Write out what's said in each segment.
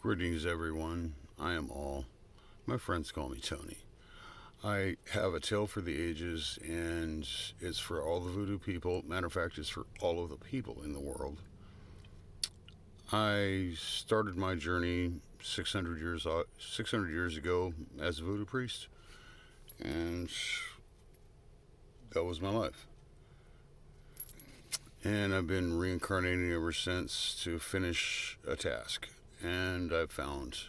Greetings, everyone. I am All. My friends call me Tony. I have a tale for the ages, and it's for all the voodoo people. Matter of fact, it's for all of the people in the world. I started my journey 600 years ago as a voodoo priest, and that was my life. And I've been reincarnating ever since to finish a task. And I found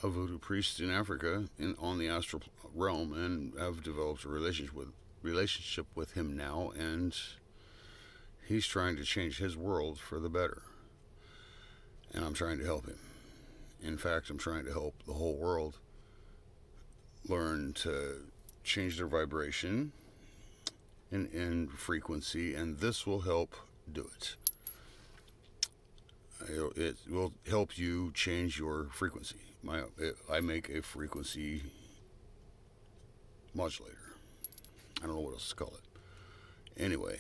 a voodoo priest in Africa on the astral realm, and I've developed a relationship with him now, and he's trying to change his world for the better, and I'm trying to help him. In fact, I'm trying to help the whole world learn to change their vibration and frequency, and this will help do it. It will help you change your frequency. I make a frequency modulator. I don't know what else to call it. Anyway,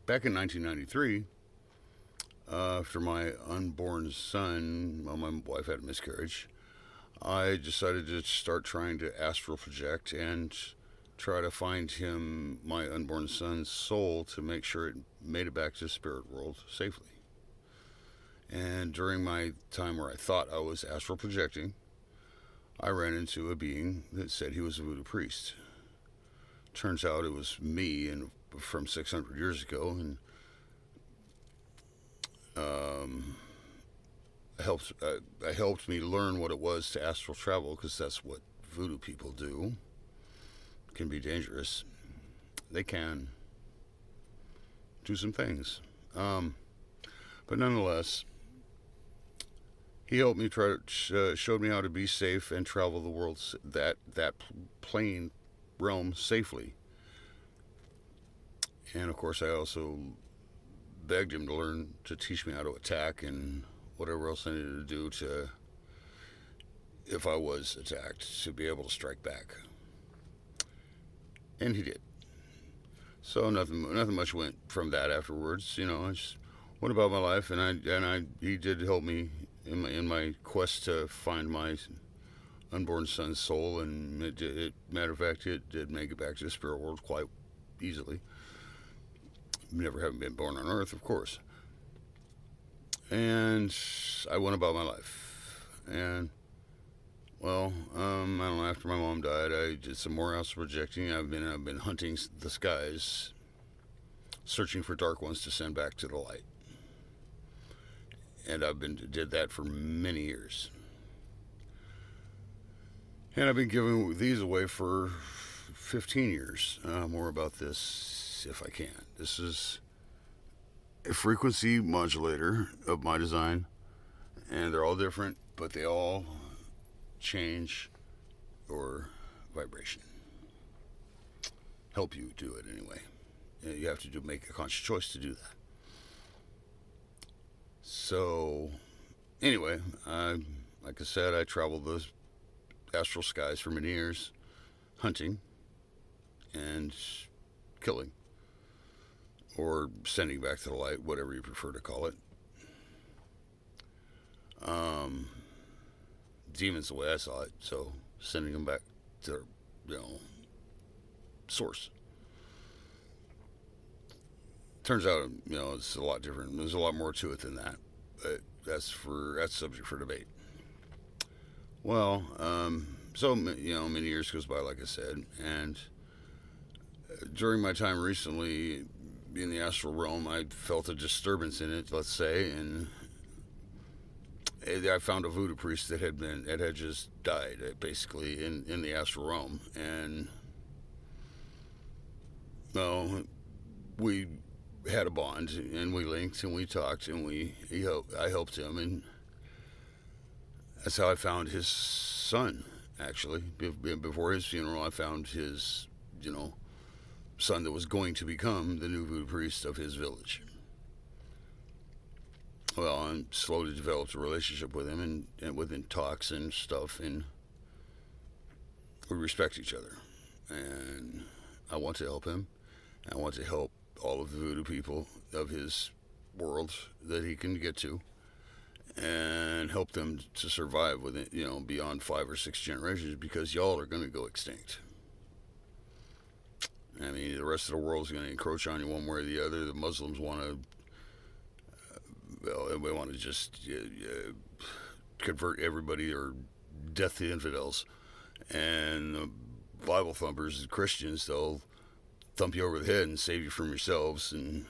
back in 1993, after my unborn son, well, my wife had a miscarriage, I decided to start trying to astral project and try to find him, my unborn son's soul, to make sure it made it back to the spirit world safely. And during my time where I thought I was astral projecting, I ran into a being that said he was a voodoo priest. Turns out it was me, and from 600 years ago, and helped me learn what it was to astral travel, because that's what voodoo people do. It can be dangerous. They can do some things, but nonetheless, he helped me showed me how to be safe and travel the world, that plane realm safely. And of course, I also begged him to learn to teach me how to attack and whatever else I needed to do to, if I was attacked, to be able to strike back. And he did. So nothing much went from that afterwards. I just went about my life, and he did help me in my quest to find my unborn son's soul, and matter of fact, it did make it back to the spirit world quite easily. Never having been born on Earth, of course. And I went about my life, and well, I don't know. After my mom died, I did some more astral projecting. I've been hunting the skies, searching for dark ones to send back to the light, and did that for many years. And I've been giving these away for 15 years. More about this if I can. This is a frequency modulator of my design, and they're all different, but they all change your vibration. Help you do it anyway. You have to make a conscious choice to do that. So, anyway, like I said, I traveled the astral skies for many years, hunting and killing, or sending back to the light, whatever you prefer to call it. Demons, the way I saw it, so sending them back to their, source. Turns out, it's a lot different. There's a lot more to it than that, but that's subject for debate. Well, so many years goes by, like I said, and during my time recently in the astral realm, I felt a disturbance in it, let's say, and I found a voodoo priest that had just died, basically in the astral realm, and well, we had a bond, and we linked, and we talked, and I helped him, and that's how I found his son. Actually, before his funeral, I found his son that was going to become the new voodoo priest of his village. Well, I slowly developed a relationship with him, and within talks and stuff, and we respect each other. And I want to help him. I want to help all of the voodoo people of his world that he can get to. and help them to survive with it, beyond 5 or 6 generations, because y'all are going to go extinct. I mean, the rest of the world is going to encroach on you one way or the other. The Muslims want to, they want to just convert everybody or death to infidels. And the Bible thumpers, the Christians, they'll thump you over the head and save you from yourselves, and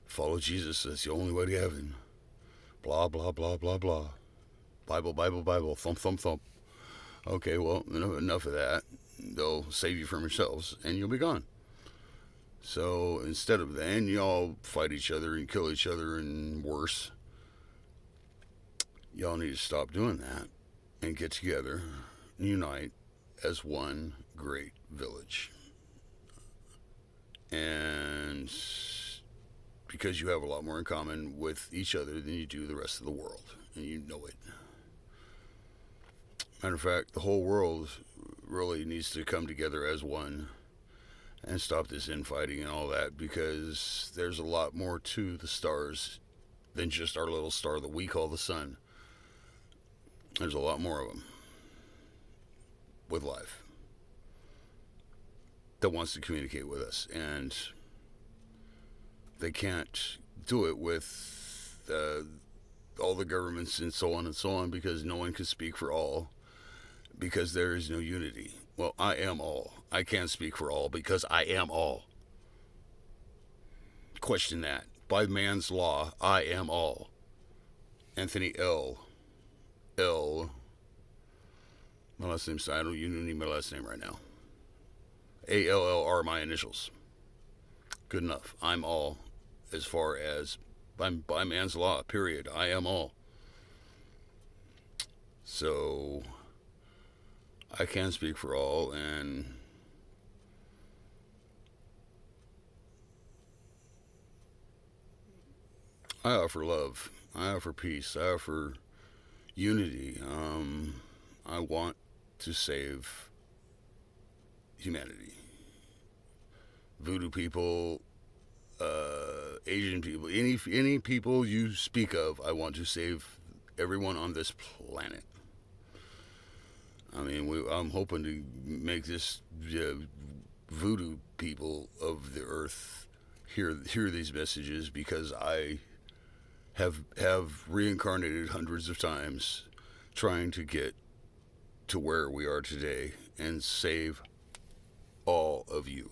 follow Jesus. That's the only way to heaven. Blah blah blah blah blah. Bible Bible Bible. Thump thump thump. Okay, well, enough of that. They'll save you from yourselves, and you'll be gone. So instead of that, and y'all fight each other and kill each other and worse, y'all need to stop doing that and get together, unite as one great village. And because you have a lot more in common with each other than you do the rest of the world, and you know it. Matter of fact, the whole world really needs to come together as one and stop this infighting and all that, because there's a lot more to the stars than just our little star that we call the sun. There's a lot more of them with life that wants to communicate with us, and they can't do it with all the governments and so on, because no one can speak for all, because there is no unity. Well, I am all. I can't speak for all because I am all. Question that. By man's law, I am all. Anthony L. My last name's, I don't even need my last name right now. ALL are my initials. Good enough. I'm all, as far as by man's law, period. I am all. So I can speak for all, and I offer love. I offer peace. I offer unity. I want to save humanity. Voodoo people, Asian people, any people you speak of, I want to save everyone on this planet. I mean, I'm hoping to make this voodoo people of the earth hear these messages, because I have reincarnated hundreds of times trying to get to where we are today and save all of you.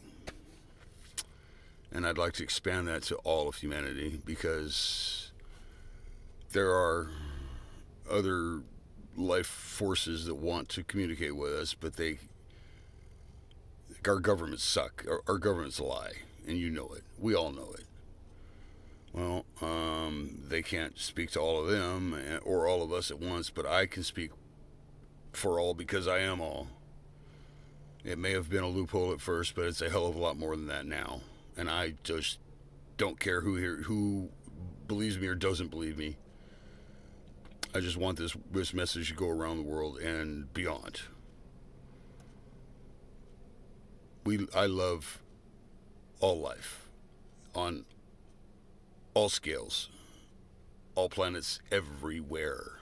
And I'd like to expand that to all of humanity, because there are other life forces that want to communicate with us, but our governments suck. Our governments lie, and you know it. We all know it. Well, they can't speak to all of them or all of us at once, but I can speak for all, because I am all. It may have been a loophole at first, but it's a hell of a lot more than that now. And I just don't care who believes me or doesn't believe me. I just want this message to go around the world and beyond. I love all life on all scales, all planets, everywhere.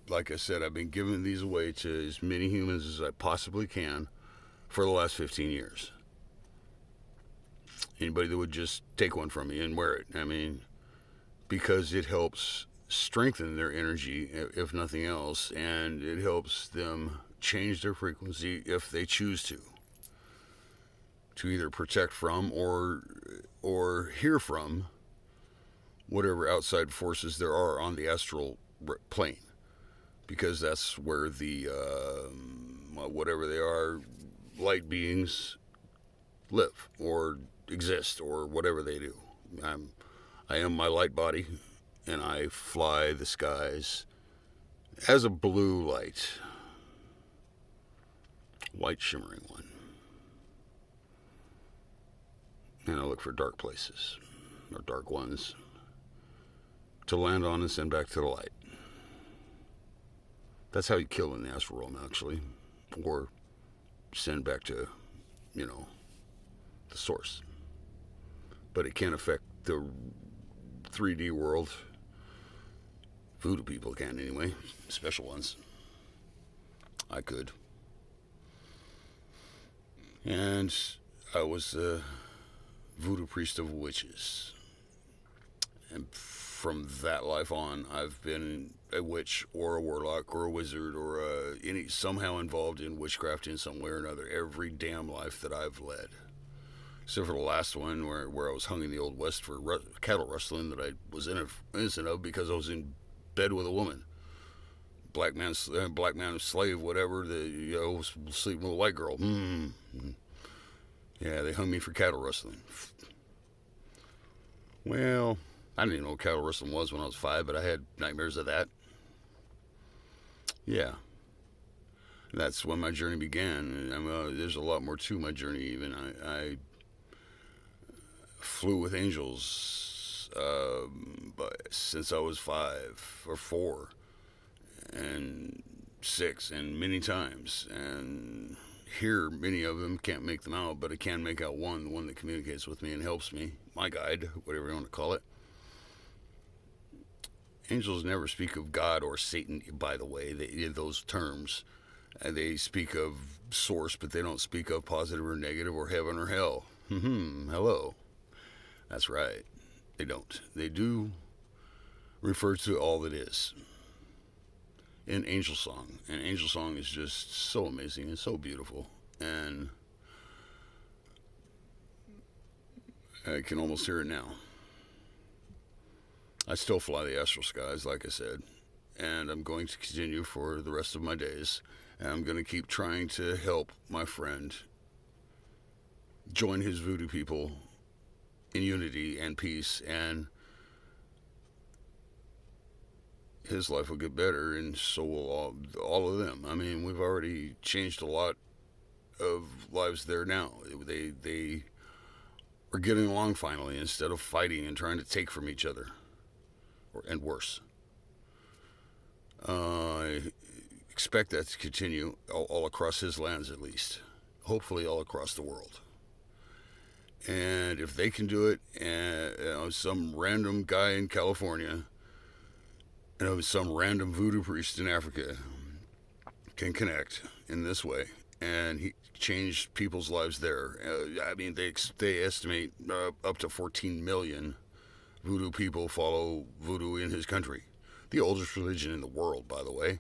Like I said, I've been giving these away to as many humans as I possibly can for the last 15 years. Anybody that would just take one from me and wear it. I mean, because it helps strengthen their energy, if nothing else, and it helps them change their frequency if they choose to either protect from or hear from whatever outside forces there are on the astral plane, because that's where the whatever they are, light beings live or exist, or whatever they do. I am my light body, and I fly the skies as a blue light, white shimmering one. And I look for dark places, or dark ones, to land on and send back to the light. That's how you kill in the astral realm, actually. Or send back to, the source. But it can't affect the 3D world Voodoo people can anyway. Special ones. I could. And I was the voodoo priest of witches. And from that life on, I've been a witch or a warlock or a wizard or somehow involved in witchcraft in some way or another every damn life that I've led. Except for the last one where I was hung in the Old West for cattle rustling that I was innocent of because I was in bed with a woman. Black man, slave, whatever. Was sleeping with a white girl. Yeah, they hung me for cattle rustling. Well, I didn't even know what cattle rustling was when I was 5, but I had nightmares of that. Yeah. That's when my journey began. There's a lot more to my journey even. I flew with angels since I was 5 or 4 and 6 and many times. And here, many of them can't make them out, but I can make out one, the one that communicates with me and helps me. My guide, whatever you want to call it. Angels never speak of God or Satan, by the way, those terms. They speak of source, but they don't speak of positive or negative or heaven or hell. Hello. That's right. They don't. They do refer to all that is in angel song. And angel song is just so amazing and so beautiful. And I can almost hear it now. I still fly the astral skies, like I said, and I'm going to continue for the rest of my days. And I'm going to keep trying to help my friend join his voodoo people in unity and peace, and his life will get better, and so will all of them. I mean, we've already changed a lot of lives there now. They are getting along finally instead of fighting and trying to take from each other. And worse. I expect that to continue all across his lands, at least. Hopefully all across the world. And if they can do it, and some random guy in California and some random voodoo priest in Africa can connect in this way, and he changed people's lives there. I mean, they estimate up to 14 million voodoo people follow voodoo in his country. The oldest religion in the world, by the way.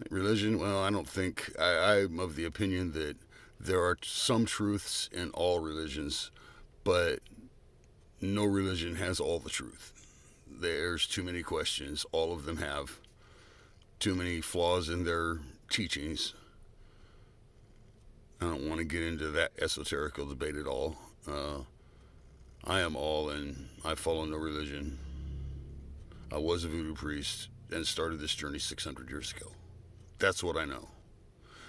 Religion, well, I don't think... I'm of the opinion that there are some truths in all religions, but no religion has all the truth. There's too many questions. All of them have too many flaws in their teachings. I don't want to get into that esoterical debate at all. I am all, and I follow no religion. I was a voodoo priest and started this journey 600 years ago. That's what I know.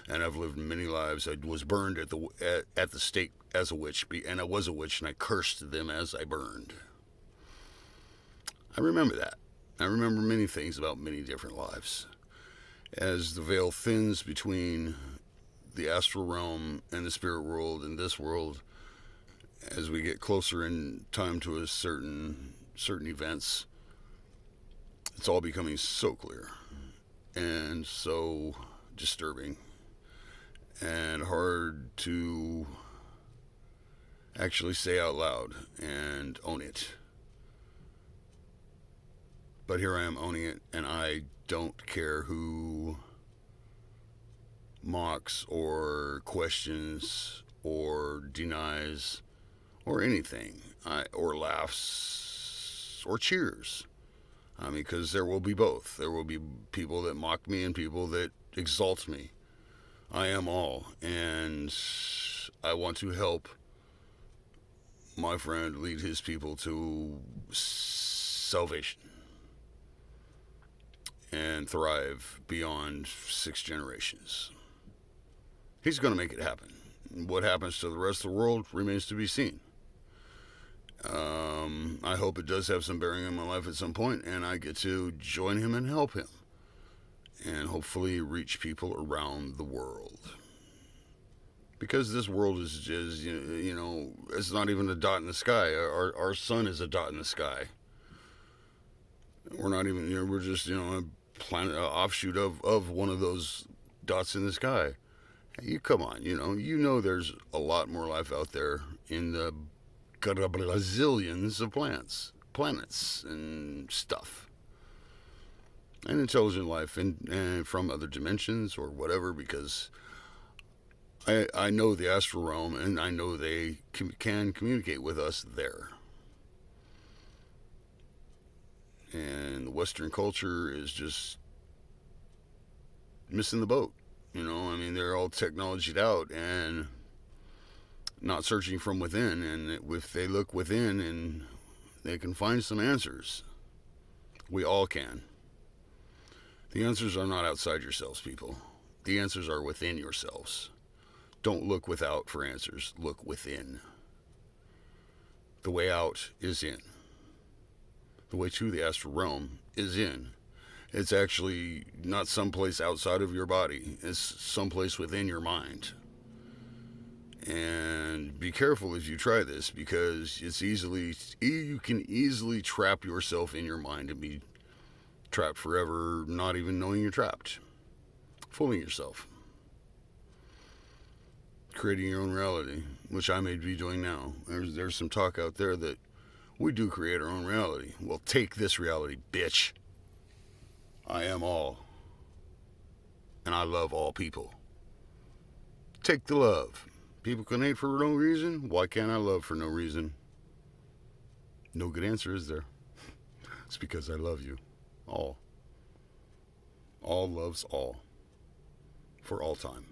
And I've lived many lives. I was burned at the stake as a witch, and I was a witch, and I cursed them as I burned. I remember that. I remember many things about many different lives. As the veil thins between the astral realm and the spirit world and this world, as we get closer in time to a certain events, it's all becoming so clear and so disturbing and hard to actually say out loud and own it. But here I am owning it, and I don't care who mocks or questions or denies or anything, or laughs or cheers. I mean, because there will be both. There will be people that mock me and people that exalt me. I am all, and I want to help my friend lead his people to salvation and thrive beyond 6 generations. He's going to make it happen. What happens to the rest of the world remains to be seen. I hope it does have some bearing on my life at some point, and I get to join him and help him, and hopefully reach people around the world. Because this world is it's not even a dot in the sky. Our sun is a dot in the sky. We're not even, we're just, a planet, offshoot of one of those dots in the sky. Hey, you come on, there's a lot more life out there in the gazillions of planets, and stuff. And intelligent life and from other dimensions or whatever, because I know the astral realm, and I know they can communicate with us there. And the Western culture is just missing the boat. They're all technologied out and not searching from within. And if they look within, and they can find some answers, we all can. The answers are not outside yourselves, people. The answers are within yourselves. Don't look without for answers. Look within. The way out is in. The way to the astral realm is in. It's actually not someplace outside of your body. It's someplace within your mind. And be careful if you try this, because you can easily trap yourself in your mind and be trapped forever, not even knowing you're trapped. Fooling yourself. Creating your own reality, which I may be doing now. There's some talk out there that we do create our own reality. Well, take this reality, bitch. I am all. And I love all people. Take the love. People can hate for no reason. Why can't I love for no reason? No good answer, is there? It's because I love you. All. All loves all. For all time.